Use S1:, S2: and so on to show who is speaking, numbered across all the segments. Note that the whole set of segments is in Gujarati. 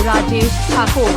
S1: राजेश ठाकुर।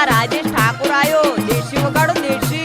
S1: राजेश ठाकुर आयो देशी वगाड़ो देशी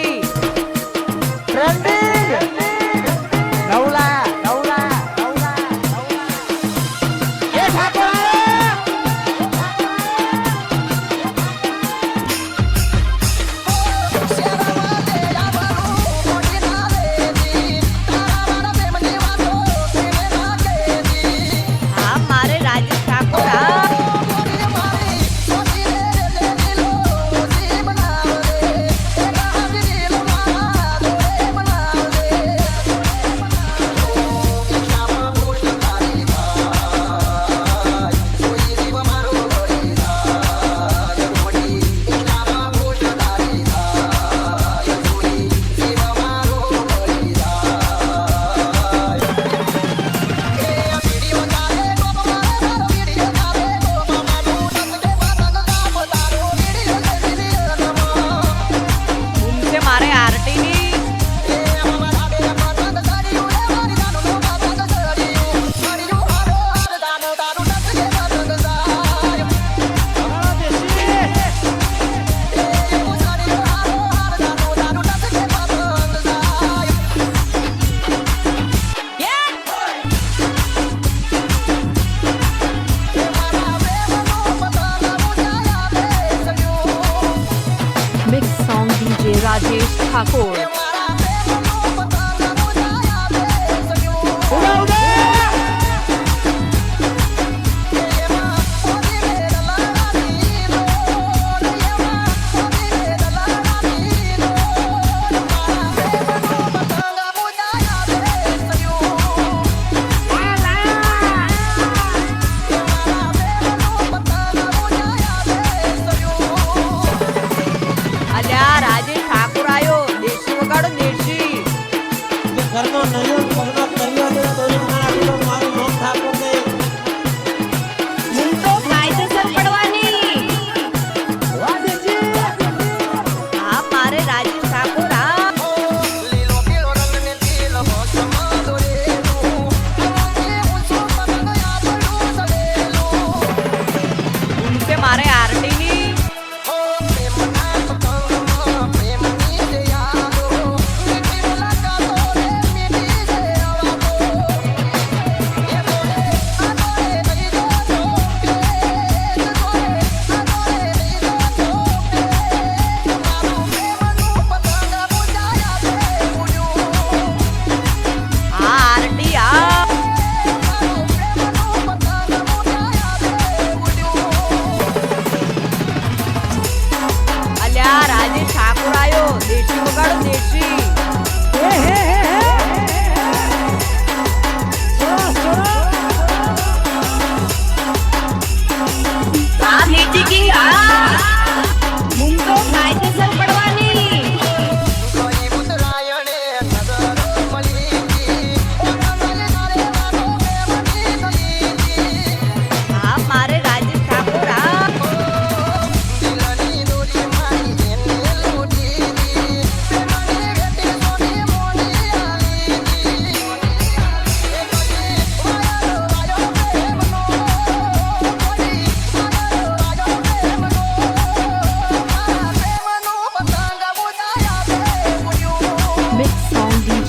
S1: राजेश ठाकुर। राजेश ठाकुर आयो देशी वगाड़ो देशी
S2: घरनो नयो पगनो करियो तो मारो मारो नाम ठाकुर ने
S1: હું તો કાયદેસર પડવાની
S2: વાહ દેજી
S1: હા મારે રાजेश ठाकुर હા
S3: લીલો પીળો રંગને લીલો મોસમા દોરેલું ઊંચો પતંગ યાદડું સડેલું
S1: ઉનસે મારે આરટી ની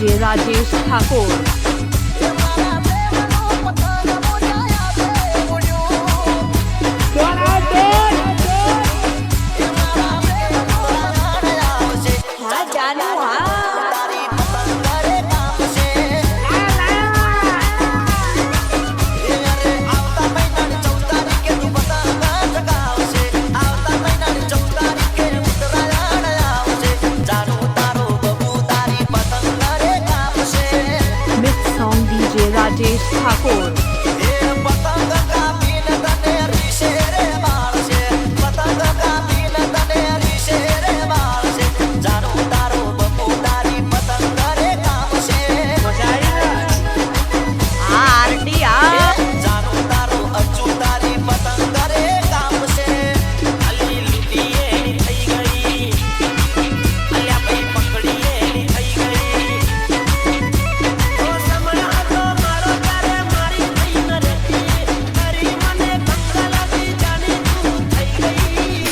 S4: DJ Rajesh Thakur.
S3: એ મારા પ્રેમનો પતંગ મોજાયા છે ઉડ્યું એ મારા પ્રેમનો રાણ આવશે
S1: હા જાનુ હા
S3: તારી પતંગ કરે કાપશે એ અરે આવતા મહિનાની 14 તારીખે તું પતંગ ચગાવશે આવતા મહિનાની 14 તારીખે ઉત્તરાયણ આવશે જાનુ તારો બબુ તારી પતંગ કરે કાપશે
S4: Mix song DJ Rajesh Thakur.
S3: એ પતંગ કાપીને તને રીશે રે મારશે પતંગ કાપીને તને રીશે રે મારશે જાનુ તારો બબુ તારી પતંગ કરે કાપશે
S1: હા આરટી હા
S3: જાનુ તારો અચ્ચુ તારી પતંગ કરે કાપશે અલી લૂટીએ થઈ ગઈ અલ્યા ભાઈ પકડીએ થઈ ગઈ ઓ સમય હતો મારો તારે મારી થઈ ન રહેતી તારી મને કંગા લાગી જાને તું થઈ ગઈ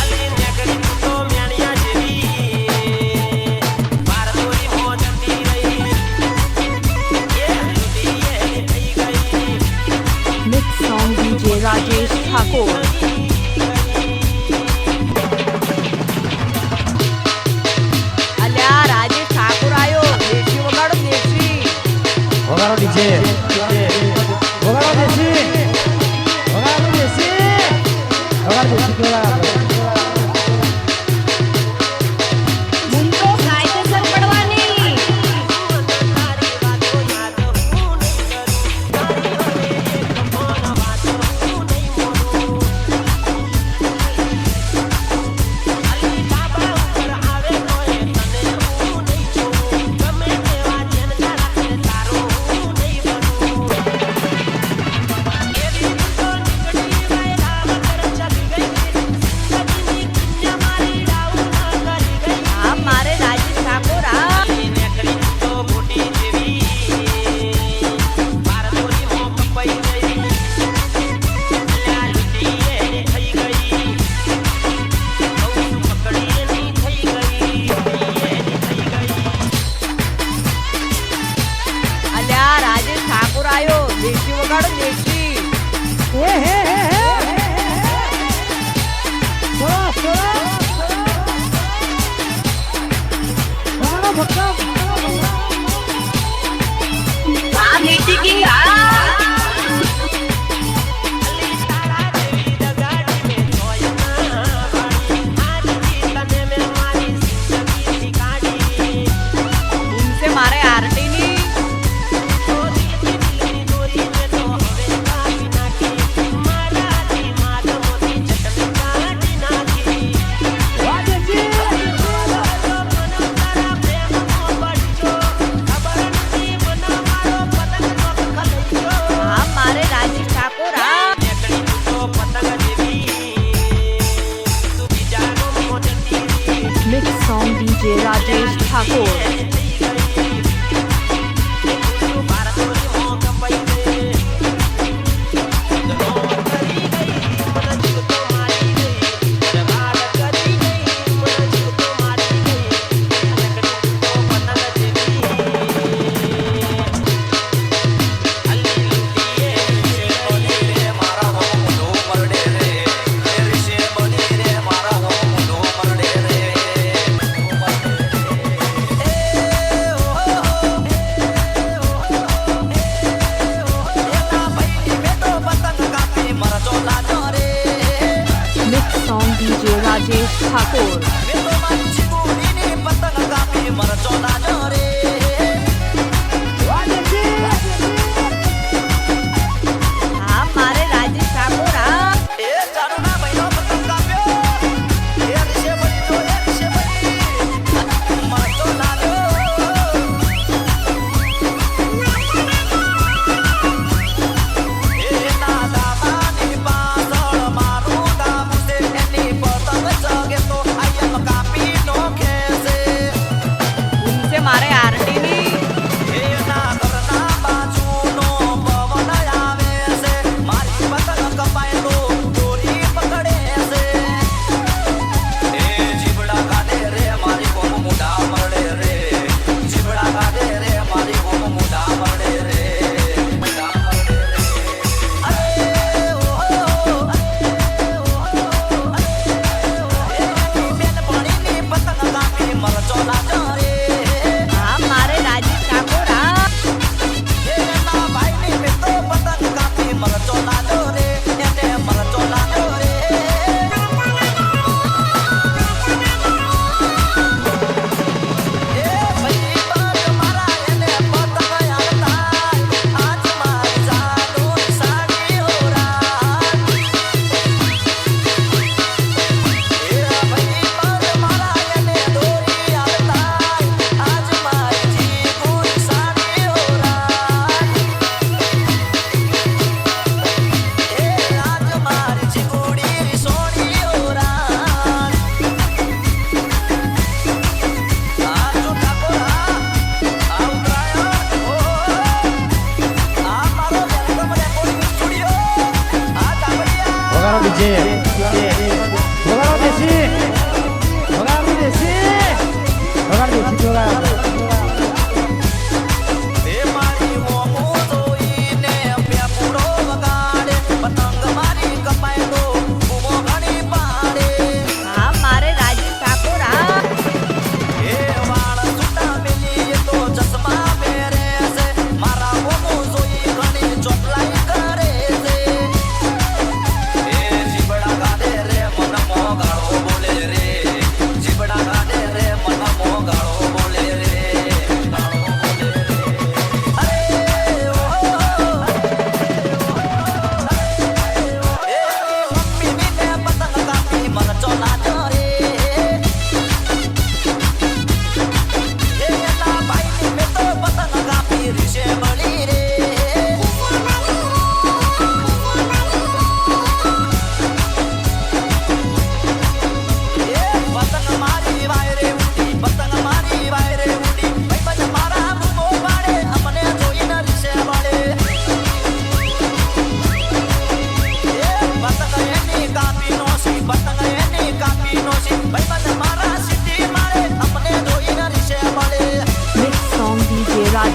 S3: અલી નેકડી તું તો મ્યાણિયા જેવી બાર દોરી હો જતી રહી એ લૂટીએ થઈ ગઈ
S4: Mix song DJ Rajesh Thakur.
S1: અલ્યા રાજેશ ઠાકોર આયો દેશી વગાડો દેશી
S2: વગાડો ડીજે વગાડો દેશી વગાડો દેશી વગાડો દેશી કેવા
S1: મુંડો કાયદેસર પડવાની
S3: તારી વાતો યાદ હું નહીં કરું તારી હવે એક ફોન વાતો હું નહીં મોરું અલી બાબા ઉપર આવે તોય તને હું નહીં જોઉં ગમે તેવા જેન રાખે તારો હું નહીં બનું એવી તો નીકળી વાયરા વગર ચલી ગઈ જિંદગીની કન્યા મારી ડાઉન કરી ગઈ
S1: હા મારે રાજેશ ઠાકોર હા
S3: નેકડી તો મોટી જેવી બાર દોરી હો પપઈ ગઈ લ્યા લૂટીએ થઈ ગઈ બહુ પકડીએ ની થઈ ગઈ થઈ ગઈ
S1: અલ્યા રાજેશ ઠાકોર આયો દેશી વગાડો દેશી હા મીઠી કી હા
S3: અલી તારા જેવી દગાડી મે જોય ના પાડી આજથી તને મે મારી જિંદગીથી કાઢી
S1: ઉનસે મારે આરટી ની
S3: દિલની દોરી મે તો હવે કાપી નાખી મારાથી માધવોથી ચટણી કાઢી નાખી
S1: હા મારે રાજેશ ઠાકોર હા
S4: Mix song DJ Rajesh Thakur. Mix song DJ Rajesh Thakur.
S1: હા મારે રાજેશ ઠાકોર હા
S3: મારું નામ છે એની પતંગ ચગે તો આયા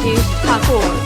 S4: Rajesh Thakur.